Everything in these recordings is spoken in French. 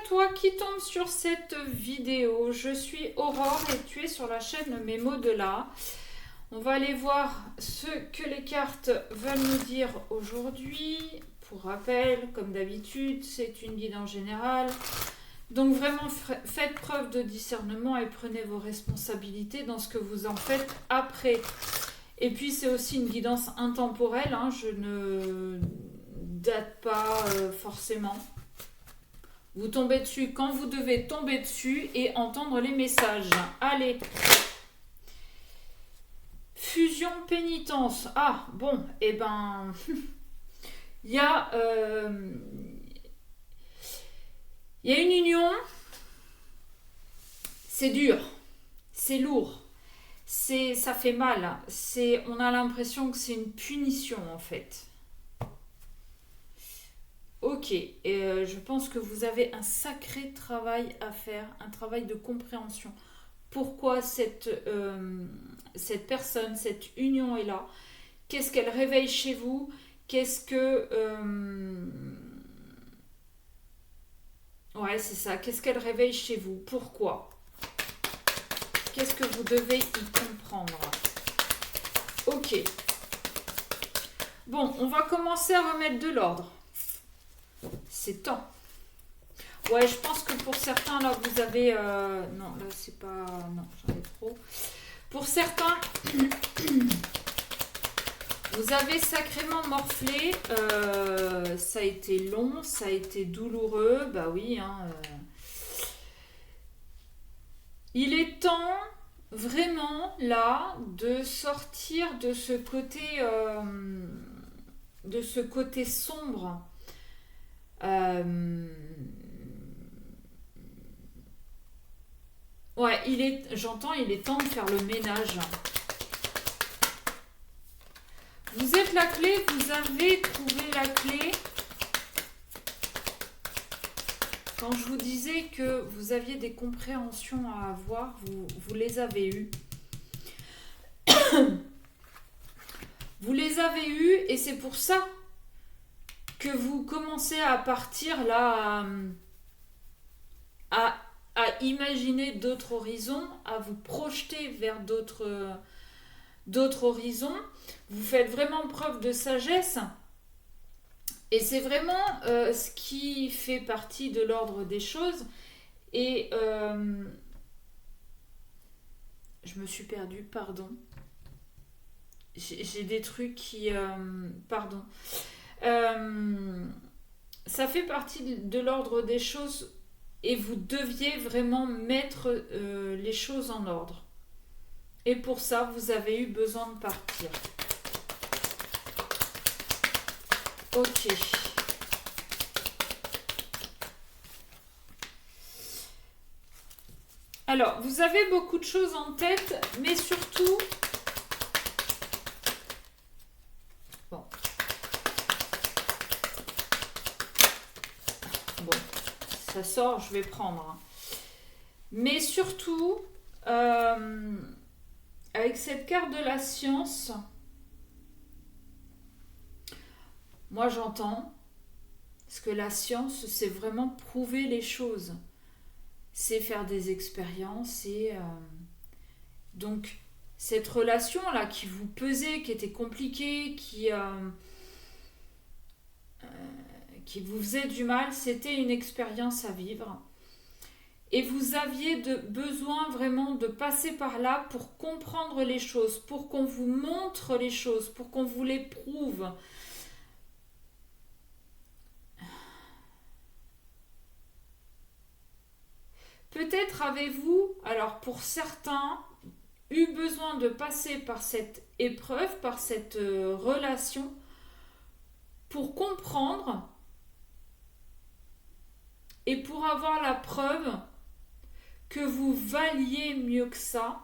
à toi qui tombe sur cette vidéo. Je suis Aurore et tu es sur la chaîne Mémo de là. On va aller voir ce que les cartes veulent nous dire aujourd'hui. Pour rappel, comme d'habitude, c'est une guidance générale. Donc vraiment, faites preuve de discernement et prenez vos responsabilités dans ce que vous en faites après. Et puis c'est aussi une guidance intemporelle, hein, je ne date pas forcément. Vous tombez dessus quand vous devez tomber dessus et entendre les messages. Allez. Fusion pénitence. Ah bon, eh ben, il y a une union. C'est dur, c'est lourd. Ça fait mal. On a l'impression que c'est une punition en fait. Ok, et je pense que vous avez un sacré travail à faire, un travail de compréhension. Pourquoi cette personne, cette union est là? Qu'est-ce qu'elle réveille chez vous? Qu'est-ce que... Ouais, c'est ça. Qu'est-ce qu'elle réveille chez vous? Pourquoi? Qu'est-ce que vous devez y comprendre? Ok. Bon, on va commencer à remettre de l'ordre. C'est temps. Ouais, je pense que pour certains, là, vous avez... non, là, c'est pas... Non, j'en ai trop. Pour certains, vous avez sacrément morflé. Ça a été long, ça a été douloureux. Bah oui, hein. Il est temps, vraiment, là, de sortir de ce côté sombre. Ouais, il est temps de faire le ménage. Vous êtes la clé, vous avez trouvé la clé. Quand je vous disais que vous aviez des compréhensions à avoir, vous les avez eues. Vous les avez eues et c'est pour ça que vous commencez à partir là à imaginer d'autres horizons, à vous projeter vers d'autres horizons. Vous faites vraiment preuve de sagesse. Et c'est vraiment ce qui fait partie de l'ordre des choses. Et je me suis perdue, pardon. J'ai des trucs qui... pardon. Ça fait partie de l'ordre des choses et vous deviez vraiment mettre les choses en ordre. Et pour ça, vous avez eu besoin de partir. Ok. Alors, vous avez beaucoup de choses en tête, mais surtout... Bon. Bon, ça sort, je vais prendre. Mais surtout, avec cette carte de la science... Moi, j'entends, parce que la science, c'est vraiment prouver les choses. C'est faire des expériences et... donc, cette relation-là qui vous pesait, qui était compliquée, qui vous faisait du mal, c'était une expérience à vivre. Et vous aviez besoin vraiment de passer par là pour comprendre les choses, pour qu'on vous montre les choses, pour qu'on vous les prouve. Peut-être avez-vous, alors pour certains, eu besoin de passer par cette épreuve, par cette relation, pour comprendre et pour avoir la preuve que vous valiez mieux que ça,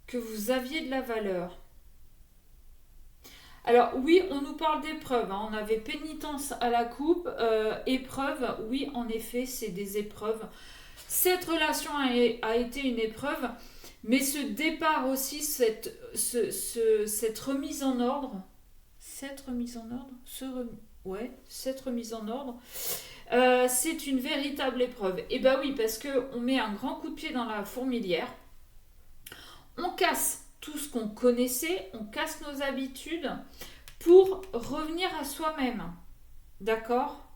que vous aviez de la valeur. Alors oui, on nous parle d'épreuves, hein. On avait pénitence à la coupe, épreuve, oui en effet c'est des épreuves. Cette relation a été une épreuve, mais ce départ aussi, cette remise en ordre, cette remise en ordre, ouais, cette remise en ordre, c'est une véritable épreuve. Et bah oui, parce qu'on met un grand coup de pied dans la fourmilière, on casse tout ce qu'on connaissait, on casse nos habitudes pour revenir à soi-même. D'accord ?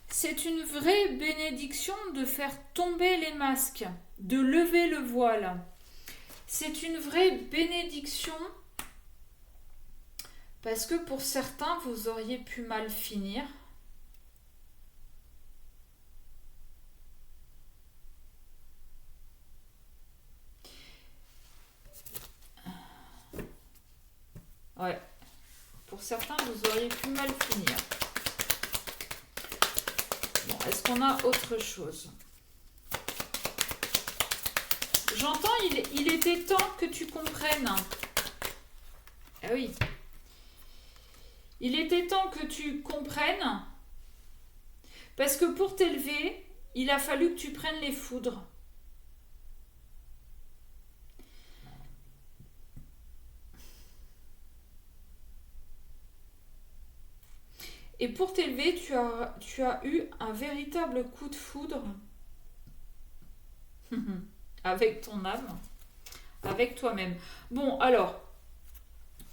C'est une vraie bénédiction de faire tomber les masques, de lever le voile. C'est une vraie bénédiction parce que pour certains, vous auriez pu mal finir. Ouais, pour certains, vous auriez pu mal finir. Bon, est-ce qu'on a autre chose ? J'entends, il était temps que tu comprennes. Ah oui. Il était temps que tu comprennes. Parce que pour t'élever, il a fallu que tu prennes les foudres. Et pour t'élever, tu as eu un véritable coup de foudre avec ton âme, avec toi-même. Bon, alors,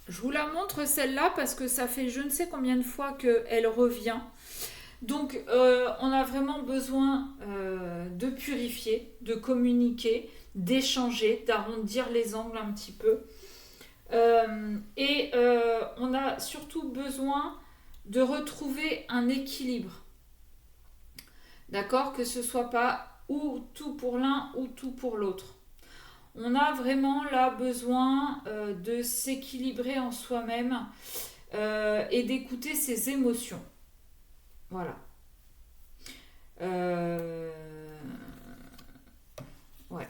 je vous la montre celle-là parce que ça fait je ne sais combien de fois qu'elle revient. Donc, on a vraiment besoin de purifier, de communiquer, d'échanger, d'arrondir les angles un petit peu. Et on a surtout besoin de retrouver un équilibre. D'accord ? Que ce soit pas ou tout pour l'un ou tout pour l'autre. On a vraiment là besoin de s'équilibrer en soi-même et d'écouter ses émotions. Voilà. Ouais.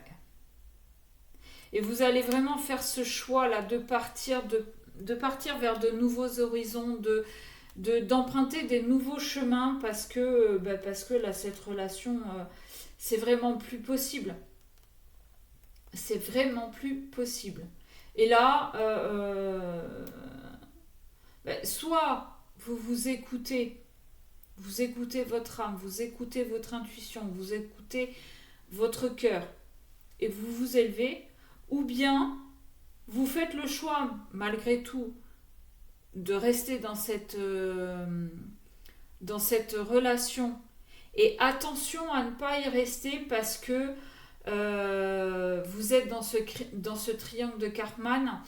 Et vous allez vraiment faire ce choix là de partir vers de nouveaux horizons, d'emprunter des nouveaux chemins parce que là, cette relation, c'est vraiment plus possible. C'est vraiment plus possible. Et là, soit vous écoutez votre âme, vous écoutez votre intuition, vous écoutez votre cœur et vous vous élevez, ou bien vous faites le choix, malgré tout, de rester dans cette relation. Et attention à ne pas y rester parce que vous êtes dans ce triangle de Karpman,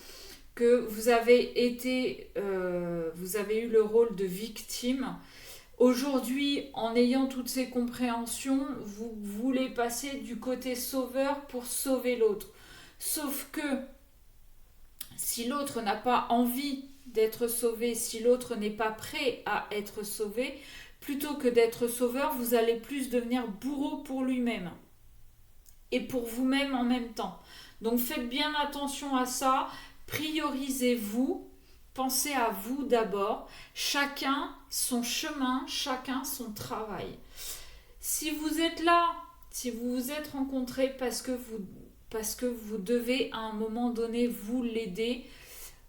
que vous avez eu le rôle de victime. Aujourd'hui, en ayant toutes ces compréhensions, vous voulez passer du côté sauveur pour sauver l'autre. Sauf que si l'autre n'a pas envie d'être sauvé, si l'autre n'est pas prêt à être sauvé, plutôt que d'être sauveur, vous allez plus devenir bourreau pour lui-même et pour vous-même en même temps. Donc faites bien attention à ça, priorisez-vous, pensez à vous d'abord, chacun son chemin, chacun son travail. Si vous êtes là, si vous vous êtes rencontrés parce que vous devez à un moment donné vous l'aider,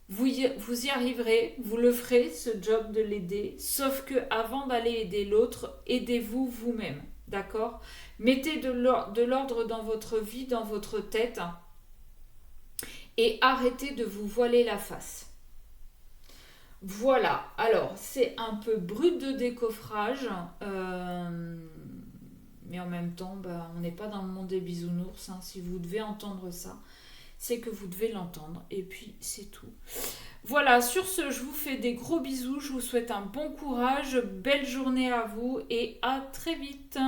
vous y arriverez, vous le ferez, ce job de l'aider, sauf que avant d'aller aider l'autre, aidez-vous vous-même, d'accord ? Mettez de l'ordre dans votre vie, dans votre tête, et arrêtez de vous voiler la face. Voilà, alors c'est un peu brut de décoffrage, mais en même temps, on n'est pas dans le monde des bisounours, hein. Si vous devez entendre ça, c'est que vous devez l'entendre, et puis c'est tout. Voilà, sur ce, je vous fais des gros bisous, je vous souhaite un bon courage, belle journée à vous, et à très vite.